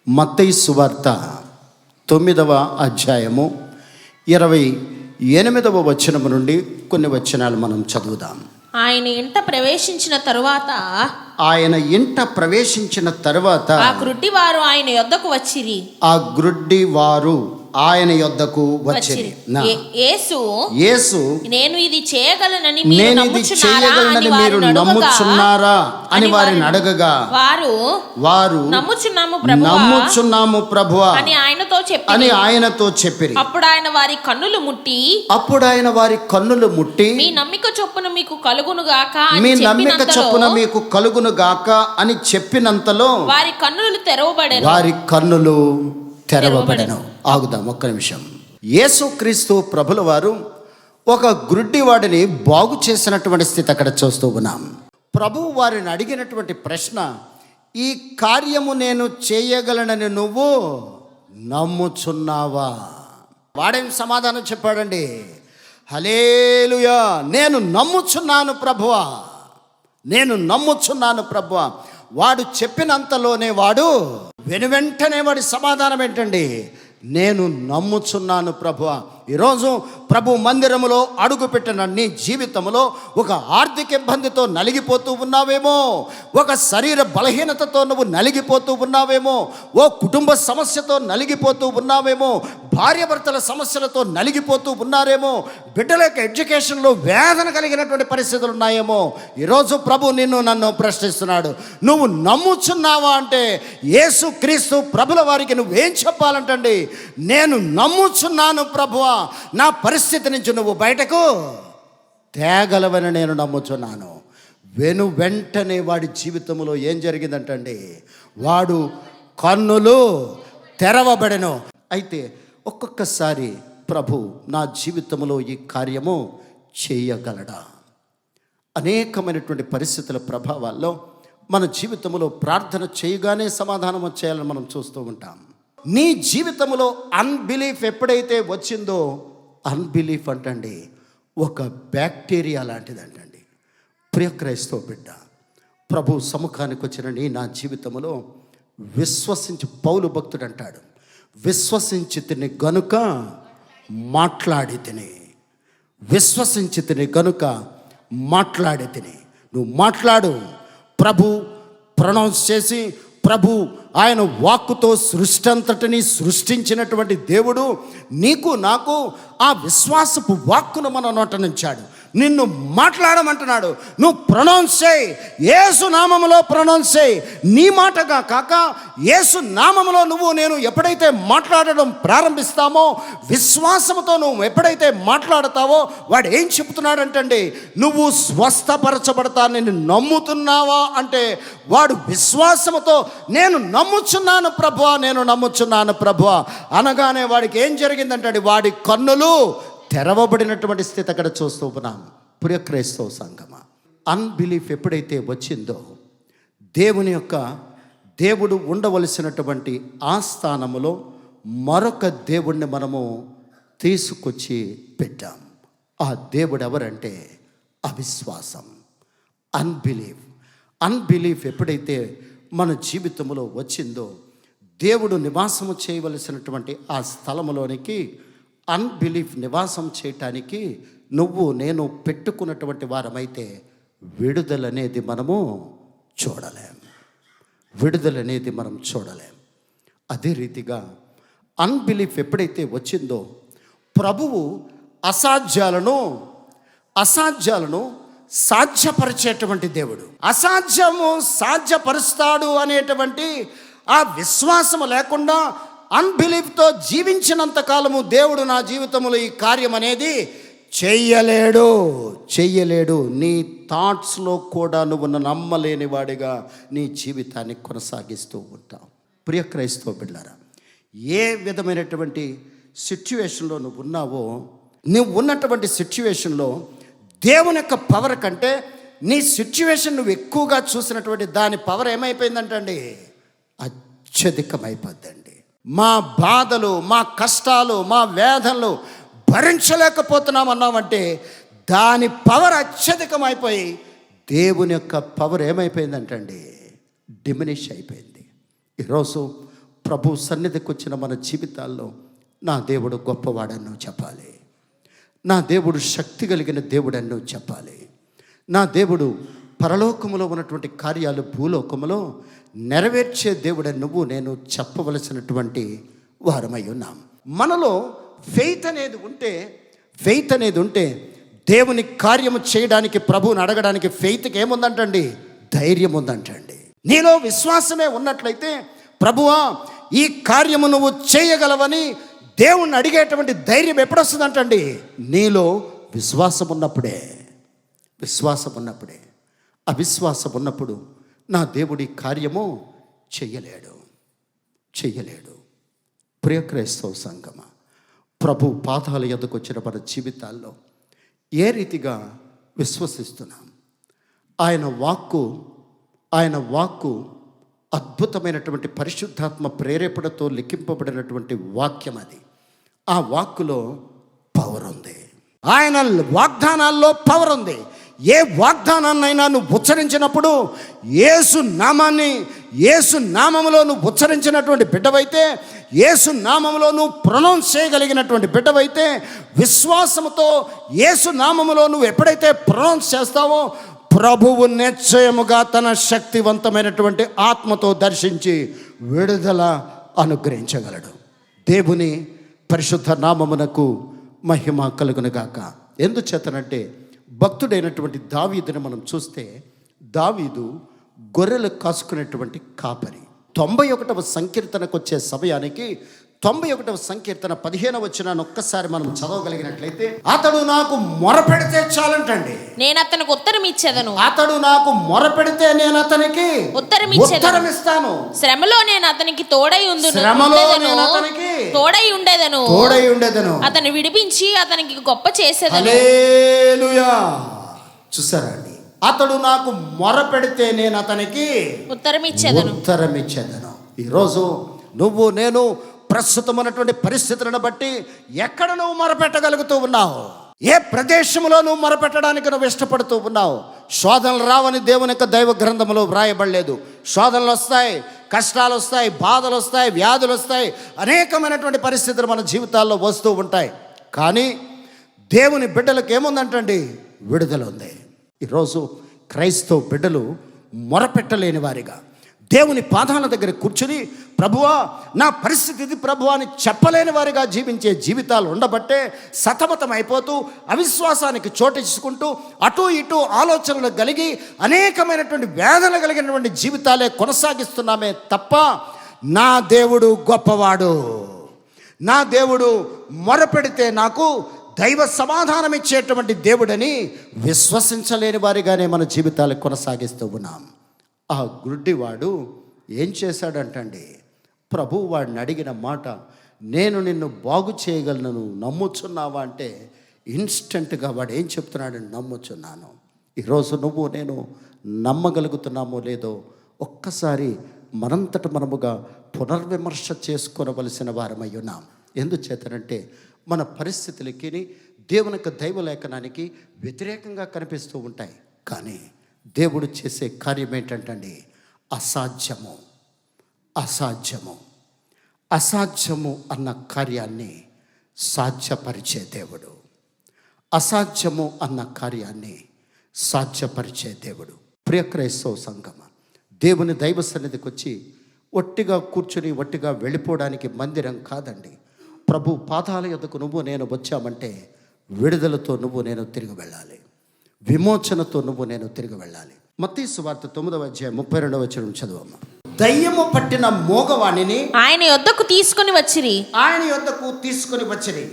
మత్తయి సువార్త 9వ అధ్యాయము 28వ వచనము నుండి కొన్ని వచనాలు మనం చదువుదాం. ఆయన ఇంట ప్రవేశించిన తరువాత ఆ గ్రుడ్డివారు ఆయన యొద్దకు వచ్చిరి. యేసు నేను ఇది చేయగలనని మీరు నమ్ముచున్నారా అని వారిని అడగగా వారు నమ్ముచున్నాము ప్రభువా అని ఆయనతో చెప్పిరి. అప్పుడు ఆయన వారి కన్నులు ముట్టి మీ నమ్మిక చొప్పున మీకు కలుగును గాక అని చెప్పినంతలో వారి కన్నులు తెరవబడెను. ఆగుదాం ఒక్క నిమిషం. యేసుక్రీస్తు ప్రభుల వారు ఒక గ్రుడ్డివాడిని బాగు చేసినటువంటి స్థితి అక్కడ చూస్తూ ఉన్నాం. ప్రభువు వారిని అడిగినటువంటి ప్రశ్న, ఈ కార్యము నేను చేయగలనని నువ్వు నమ్ముచున్నావా? వాడేం సమాధానం చెప్పాడండి? హల్లెలూయా, నేను నమ్ముచున్నాను ప్రభువా. వాడు చెప్పినంతలోనే వాడు వెనువెంటనే వాడి సమాధానం ఏంటండి? నేను నమ్ముచున్నాను ప్రభువా. ఈరోజు ప్రభు మందిరములో అడుగుపెట్టిన నీ జీవితంలో ఒక ఆర్థిక ఇబ్బందితో నలిగిపోతూ ఉన్నావేమో, ఒక శరీర బలహీనతతో నువ్వు నలిగిపోతూ ఉన్నావేమో, ఓ కుటుంబ సమస్యతో నలిగిపోతూ ఉన్నావేమో, భార్యాభర్తల సమస్యలతో నలిగిపోతూ ఉన్నారేమో, బిడ్డల యొక్క ఎడ్యుకేషన్లో వేదన కలిగినటువంటి పరిస్థితులు ఉన్నాయేమో. ఈరోజు ప్రభు నన్ను ప్రశ్నిస్తున్నాడు, నువ్వు నమ్ముచున్నావా అంటే యేసుక్రీస్తు ప్రభుల వారికి నువ్వేం చెప్పాలంటండి? నేను నమ్ముచున్నాను ప్రభువా, నా పరిస్థితి నుంచి నువ్వు బయటకు తేగలవని నేను నమ్ముచున్నాను. వెంటనే వాడి జీవితంలో ఏం జరిగిందంటండి? వాడు కన్నులు తెరవబడెను. అయితే ఒక్కొక్కసారి ప్రభు నా జీవితంలో ఈ కార్యము చేయగలడా? అనేకమైనటువంటి పరిస్థితుల ప్రభావాల్లో మన జీవితంలో ప్రార్థన చేయగానే సమాధానం వచ్చేయాలని మనం చూస్తూ ఉంటాం. నీ జీవితంలో అన్బిలీఫ్ ఎప్పుడైతే వచ్చిందో, అన్బిలీఫ్ అంటండి ఒక బ్యాక్టీరియా లాంటిదంటండి. ప్రియ క్రైస్తవ బిడ్డ, ప్రభు సముఖానికి వచ్చిన నా జీవితంలో విశ్వసించి, పౌలు భక్తుడు అంటాడు, విశ్వసించి తిని గనుక మాట్లాడి తిని. నువ్వు మాట్లాడు. ప్రభు ప్రొనౌన్స్ చేసి, ప్రభు ఆయన వాక్కుతో సృష్టి అంతటిని సృష్టించినటువంటి దేవుడు నీకు నాకు ఆ విశ్వాసపు వాక్కును మన నోట నుంచాడు. నిన్ను మాట్లాడమంటున్నాడు. నువ్వు ప్రొనౌన్స్ చేయి, యేసు నామములో ప్రొనౌన్స్ చేయి. నీ మాటగా కాక యేసు నామములో నేను ఎప్పుడైతే మాట్లాడడం ప్రారంభిస్తామో, విశ్వాసముతో నువ్వు ఎప్పుడైతే మాట్లాడతావో, వాడు ఏం చెప్తున్నాడంటండి? నువ్వు స్వస్థపరచబడతానని నమ్ముతున్నావా అంటే వాడు విశ్వాసముతో నేను నమ్ముచున్నాను ప్రభువా అనగానే వాడికి ఏం జరిగిందంటే వాడి కన్నులు తెరవబడినటువంటి స్థితి అక్కడ చూస్తూ ఉన్నాం. ప్రియ క్రైస్తవ సంగమా, అన్బిలీఫ్ ఎప్పుడైతే వచ్చిందో, దేవుడు ఉండవలసినటువంటి ఆ స్థానములో మరొక దేవుణ్ణి మనము తీసుకొచ్చి పెట్టాం. ఆ దేవుడు ఎవరంటే అవిశ్వాసం, అన్బిలీఫ్ ఎప్పుడైతే మన జీవితంలో వచ్చిందో, దేవుడు నివాసము చేయవలసినటువంటి ఆ స్థలములోనికి అన్బిలీఫ్ నివాసం చేయటానికి నేను పెట్టుకున్నటువంటి వారమైతే విడుదలనేది మనం చూడలేం. అదే రీతిగా అన్బిలీఫ్ ఎప్పుడైతే వచ్చిందో, ప్రభువు అసాధ్యాలను సాధ్యపరిచేటువంటి దేవుడు. అసాధ్యము సాధ్యపరుస్తాడు అనేటువంటి ఆ విశ్వాసము లేకుండా అన్బిలీఫ్తో జీవించినంత కాలము దేవుడు నా జీవితంలో ఈ కార్యం అనేది చెయ్యలేడు. నీ థాట్స్లో కూడా నువ్వు నమ్మలేని వాడిగా నీ జీవితాన్ని కొనసాగిస్తూ ఉంటావు. ప్రియ క్రైస్తవ బిడ్డలారా, ఏ విధమైనటువంటి సిచ్యువేషన్లో నువ్వు ఉన్నావో, నువ్వు ఉన్నటువంటి సిచ్యువేషన్లో దేవుని యొక్క పవర్ కంటే నీ సిచ్యువేషన్ నువ్వు ఎక్కువగా చూసినటువంటి దాని పవర్ ఏమైపోయిందంటండి? అత్యధికమైపోద్దండి. మా బాధలు, మా కష్టాలు, మా వేదనలు భరించలేకపోతున్నామన్నామంటే దాని పవర్ అత్యధికమైపోయి దేవుని యొక్క పవర్ ఏమైపోయిందంటండి? డిమినిష్ అయిపోయింది. ఈరోజు ప్రభు సన్నిధికి వచ్చిన మన జీవితాల్లో నా దేవుడు గొప్పవాడని నువ్వు చెప్పాలి. నా దేవుడు శక్తి కలిగిన దేవుడని నువ్వు చెప్పాలి. నా దేవుడు పరలోకములో ఉన్నటువంటి కార్యాలు భూలోకములో నెరవేర్చే దేవుడని నువ్వు నేను చెప్పవలసినటువంటి వారమై ఉన్నాం. మనలో ఫెయిత్ అనేది ఉంటే దేవుని కార్యము చేయడానికి, ప్రభువుని అడగడానికి ఫెయిత్కి ఏముందంటండి? ధైర్యం ఉందంటండి. నీలో విశ్వాసమే ఉన్నట్లయితే, ప్రభువా ఈ కార్యము నువ్వు చేయగలవని దేవుణ్ణి అడిగేటువంటి ధైర్యం ఎప్పుడొస్తుందంటండి? నీలో విశ్వాసం ఉన్నప్పుడే. అవిశ్వాసం ఉన్నప్పుడు నా దేవుడి కార్యము చెయ్యలేడు. ప్రియ క్రైస్తవ సంగమా, ప్రభు పాదాల యొద్దకు వచ్చిన మన జీవితాల్లో ఏ రీతిగా విశ్వసిస్తున్నాం? ఆయన వాక్కు అద్భుతమైనటువంటి పరిశుద్ధాత్మ ప్రేరేపణతో లిఖింపబడినటువంటి వాక్యం అది. ఆ వాక్కులో పవర్ ఉంది. ఆయన వాగ్దానాల్లో పవర్ ఉంది. ఏ వాగ్దానాన్నైనా నువ్వు ఉచ్చరించినప్పుడు యేసు నామములో నువ్వు ఉచ్చరించినటువంటి బిడ్డవైతే, యేసు నామములో నువ్వు ప్రొనౌన్స్ చేయగలిగినటువంటి బిడ్డవైతే, విశ్వాసముతో యేసు నామములో నువ్వు ఎప్పుడైతే ప్రొనౌన్స్ చేస్తావో, ప్రభువు నిశ్చయముగా తన శక్తివంతమైనటువంటి ఆత్మతో దర్శించి విడుదల అనుగ్రహించగలడు. దేవుని పరిశుద్ధ నామమునకు మహిమ కలుగునుగాక. ఎందుచేతనంటే, భక్తుడైనటువంటి దావీదుని మనం చూస్తే, దావీదు గొర్రెలు కాసుకునేటువంటి కాపరి. 91వ సంకీర్తనకు వచ్చే సమయానికి 91వ సంకీర్తన 15వ వచనాన్ని ఒక్కసారి మనం చదవగలిగినట్లయితే, అతడు నాకు మొరపెడితే చాలంటండి, నేను అతనికి ఉత్తరం ఇచ్చేదను. అతడు నాకు మొరపెడితే నేను అతనికి ఉత్తరం ఇస్తాను. శ్రమలో నేను అతనికి తోడై ఉండేదను. అతను విడిపించి అతనికి గొప్ప చేసేదను. హల్లెలూయా. చూసారా అండి? అతడు నాకు మొరపెడితే నేను అతనికి ఉత్తరం ఇచ్చేదను. ఈరోజు నువ్వు నేను ప్రస్తుతమైనటువంటి పరిస్థితులను బట్టి ఎక్కడ నువ్వు మొరపెట్టగలుగుతూ ఉన్నావు? ఏ ప్రదేశంలో నువ్వు మొరపెట్టడానికి నువ్వు ఇష్టపడుతూ ఉన్నావు? శోధనలు రావని దేవుని యొక్క దైవ గ్రంథంలో వ్రాయబడలేదు. శోధనలు వస్తాయి, కష్టాలు వస్తాయి, బాధలు వస్తాయి, వ్యాధులు వస్తాయి, అనేకమైనటువంటి పరిస్థితులు మన జీవితాల్లో వస్తూ ఉంటాయి. కానీ దేవుని బిడ్డలకు ఏముందంటండి? విడుదల ఉంది. ఈరోజు క్రైస్తవ బిడ్డలు మొరపెట్టలేని వారిగా దేవుని పాదాల దగ్గర కూర్చుని, ప్రభువా నా పరిస్థితి ఇది ప్రభువా అని చెప్పలేని వారిగా జీవించే జీవితాలు ఉండబట్టే సతమతం అయిపోతూ, అవిశ్వాసానికి చోటించుకుంటూ, అటు ఇటు ఆలోచనలు కలిగి అనేకమైనటువంటి వేదన కలిగినటువంటి జీవితాలే కొనసాగిస్తున్నామే తప్ప, నా దేవుడు గొప్పవాడు, నా దేవుడు మొరపెడితే నాకు దైవ సమాధానం ఇచ్చేటువంటి దేవుడని విశ్వసించలేని వారిగానే మన జీవితాలు కొనసాగిస్తూ ఉన్నాం. ఆ గుడ్డివాడు ఏం చేశాడంటండి? ప్రభు వాడిని అడిగిన మాట, నేను నిన్ను బాగు చేయగలను, నమ్ముచున్నావా అంటే ఇన్స్టెంట్గా వాడు ఏం చెప్తున్నాడని, నమ్ముచున్నాను. ఈరోజు నువ్వు నేను నమ్మగలుగుతున్నామో లేదో ఒక్కసారి మనంతట మనముగా పునర్విమర్శ చేసుకోవలసిన వారమై ఉన్నాం. ఎందుచేతనంటే మన పరిస్థితులకి దేవుని యొక్క దైవ లేఖనానికి వ్యతిరేకంగా కనిపిస్తూ ఉంటాయి. కానీ దేవుడు చేసే కార్యం ఏంటంటండి? అసాధ్యము అన్న కార్యాన్ని సాధ్యపరిచే దేవుడు. అసాధ్యము అన్న కార్యాన్ని సాధ్యపరిచే దేవుడు. ప్రియ క్రైస్తవ సంగమ, దేవుని దైవ సన్నిధికి వచ్చి ఒట్టిగా కూర్చుని ఒట్టిగా వెళ్ళిపోవడానికి మందిరం కాదండి. ప్రభు పాదాల యొద్దకు నువ్వు నేను వచ్చామంటే విడుదలతో నువ్వు నేను తిరిగి వెళ్ళాలి, విమోచనతో నువ్వు నేను తిరిగి వెళ్ళాలి. మత్తయి సువార్త 9వ అధ్యాయం 32వ వచనం చదువమ్మా. దయ్యము పట్టిన మోగవాణిని ఆయన యొద్దకు తీసుకొని వచ్చిరి.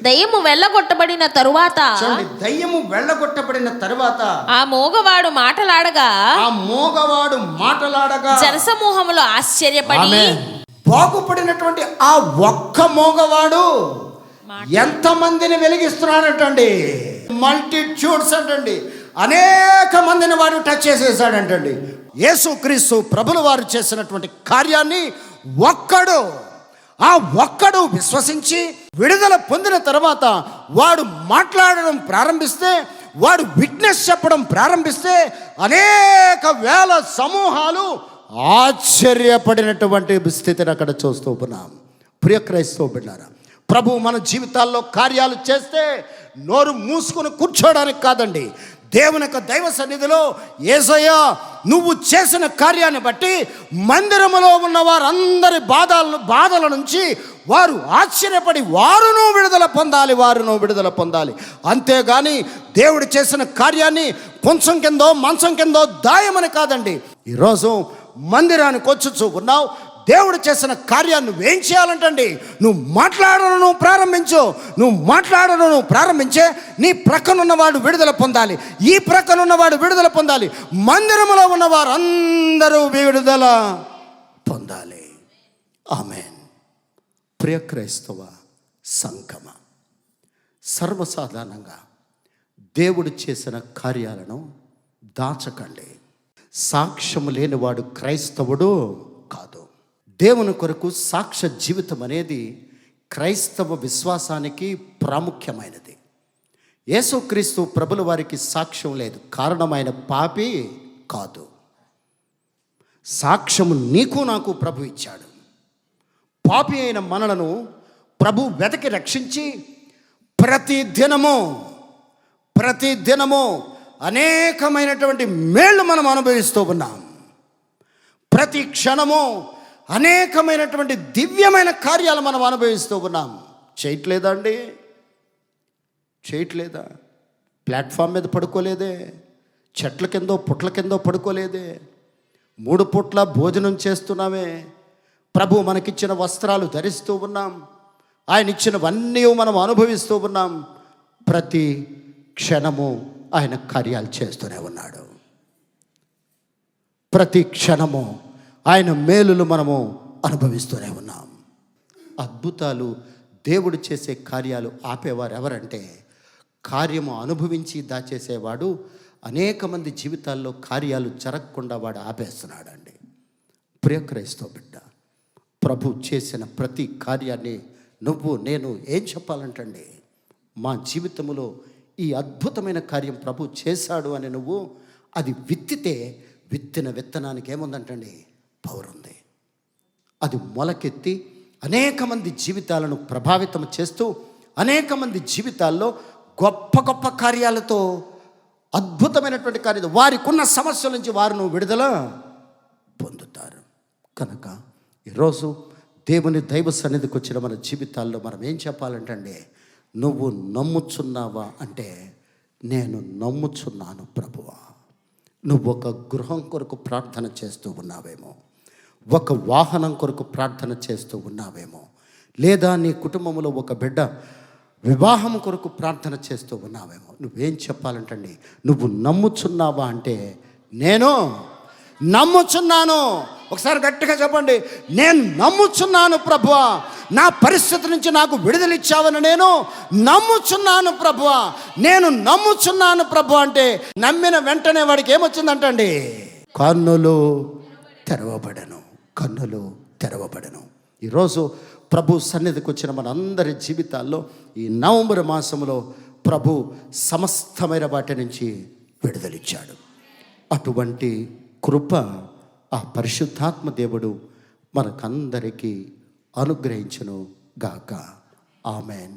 దయ్యము వెళ్ళగొట్టబడిన తరువాత ఆ మోగవాడు మాటలాడగా జనసమూహములో ఆశ్చర్యపడి, బాగుపడినటువంటి ఆ ఒక్క మోగవాడు ఎంతమందిని వెలిగిస్తున్నాడంటండి? మల్టిట్యూడ్స్ అంటండి, అనేక మందిని వాడు టచ్ చేసేసాడంటండి. యేసుక్రీస్తు ప్రభుల వారు చేసినటువంటి కార్యాన్ని ఒక్కడు విశ్వసించి విడుదల పొందిన తర్వాత వాడు మాట్లాడడం ప్రారంభిస్తే, వాడు విట్నెస్ చెప్పడం ప్రారంభిస్తే అనేక వేల సమూహాలు ఆశ్చర్యపడినటువంటి స్థితిని అక్కడ చూస్తూ ఉన్నాం. ప్రియ క్రైస్తవ బిడ్డారా, ప్రభు మన జీవితాల్లో కార్యాలు చేస్తే నోరు మూసుకొని కూర్చోవడానికి కాదండి, దేవుని యొక్క దైవ సన్నిధిలో యేసయ్యా నువ్వు చేసిన కార్యాన్ని బట్టి మందిరములో ఉన్న వారందరి బాధల నుంచి వారు ఆశ్చర్యపడి వారును విడుదల పొందాలి. అంతేగాని దేవుడు చేసిన కార్యాన్ని కొంచెం కిందో మంచం కిందో దాయమని కాదండి. ఈరోజు మందిరానికి వచ్చి ఉన్నావు, దేవుడు చేసిన కార్యాన్ని నువ్వేం చేయాలంటండి, నువ్వు మాట్లాడను ప్రారంభించే నీ ప్రక్కనున్నవాడు విడుదల పొందాలి, ఈ ప్రక్కనున్నవాడు విడుదల పొందాలి, మందిరములో ఉన్నవారు అందరూ విడుదల పొందాలి. ఆమేన్. ప్రియ క్రైస్తవ సంగమ, సర్వసాధారణంగా దేవుడు చేసిన కార్యాలను దాచకండి. సాక్ష్యము లేనివాడు క్రైస్తవుడు కాదు. దేవుని కొరకు సాక్ష్య జీవితం అనేది క్రైస్తవ విశ్వాసానికి ప్రాముఖ్యమైనది. యేసుక్రీస్తు ప్రభుల వారికి సాక్ష్యం లేదు, కారణమైన పాపి కాదు. సాక్ష్యము నీకు నాకు ప్రభు ఇచ్చాడు. పాపి అయిన మనలను ప్రభు వెతకి రక్షించి ప్రతి దినము అనేకమైనటువంటి మేళ్ళు మనం అనుభవిస్తూ ఉన్నాం. ప్రతి క్షణము అనేకమైనటువంటి దివ్యమైన కార్యాలు మనం అనుభవిస్తూ ఉన్నాం. చేయట్లేదా? ప్లాట్ఫామ్ మీద పడుకోలేదే, చెట్ల కిందో పుట్ల కిందో పడుకోలేదే, 3 పూట్ల భోజనం చేస్తున్నామే, ప్రభు మనకిచ్చిన వస్త్రాలు ధరిస్తూ ఉన్నాం, ఆయన ఇచ్చినవన్నీ మనం అనుభవిస్తూ ఉన్నాం. ప్రతి క్షణము ఆయన కార్యాలు చేస్తూనే ఉన్నాడు. ప్రతి క్షణము ఆయన మేలులు మనము అనుభవిస్తూనే ఉన్నాం. అద్భుతాలు, దేవుడు చేసే కార్యాలు ఆపేవారు ఎవరంటే, కార్యము అనుభవించి దాచేసేవాడు అనేక మంది జీవితాల్లో కార్యాలు జరగకుండా వాడు ఆపేస్తున్నాడండి. ప్రియ క్రైస్తవ బిడ్డ, ప్రభు చేసిన ప్రతి కార్యాన్ని నేను ఏం చెప్పాలంటండి, మా జీవితంలో ఈ అద్భుతమైన కార్యం ప్రభు చేశాడు అని నువ్వు అది విత్తిన విత్తనానికి ఏముందంటండి, పవర్ ఉంది. అది మొలకెత్తి అనేక మంది జీవితాలను ప్రభావితం చేస్తూ అనేక మంది జీవితాల్లో గొప్ప గొప్ప కార్యాలతో, అద్భుతమైనటువంటి కార్యాలు, వారికి ఉన్న సమస్యల నుంచి వారిని విడుదల పొందుతారు. కనుక ఈరోజు దేవుని దైవ సన్నిధికి వచ్చిన మన జీవితాల్లో మనం ఏం చెప్పాలంటే, నువ్వు నమ్ముచున్నావా అంటే, నేను నమ్ముచున్నాను ప్రభువా. నువ్వు ఒక గృహం కొరకు ప్రార్థన చేస్తూ ఉన్నావేమో, ఒక వాహనం కొరకు ప్రార్థన చేస్తూ ఉన్నావేమో, లేదా నీ కుటుంబంలో ఒక బిడ్డ వివాహం కొరకు ప్రార్థన చేస్తూ ఉన్నావేమో. నువ్వేం చెప్పాలంటండి, నువ్వు నమ్ముచున్నావా అంటే, నేను నమ్ముచున్నాను. ఒకసారి గట్టిగా చెప్పండి, నేను నమ్ముచున్నాను ప్రభువా, నా పరిస్థితి నుంచి నాకు విడుదలిచ్చావని నేను నమ్ముచున్నాను ప్రభువా, నేను నమ్ముచున్నాను ప్రభు అంటే, నమ్మిన వెంటనే వాడికి ఏమొచ్చిందంటండి, కన్నులు తెరవబడను. ఈరోజు ప్రభు సన్నిధికి వచ్చిన మనందరి జీవితాల్లో ఈ నవంబర్ మాసంలో ప్రభు సమస్తమైన వాటి నుంచి విడుదలిచ్చాడు. అటువంటి కృప ఆ పరిశుద్ధాత్మ దేవుడు మనకందరికీ అనుగ్రహించును గాక. ఆమెన్.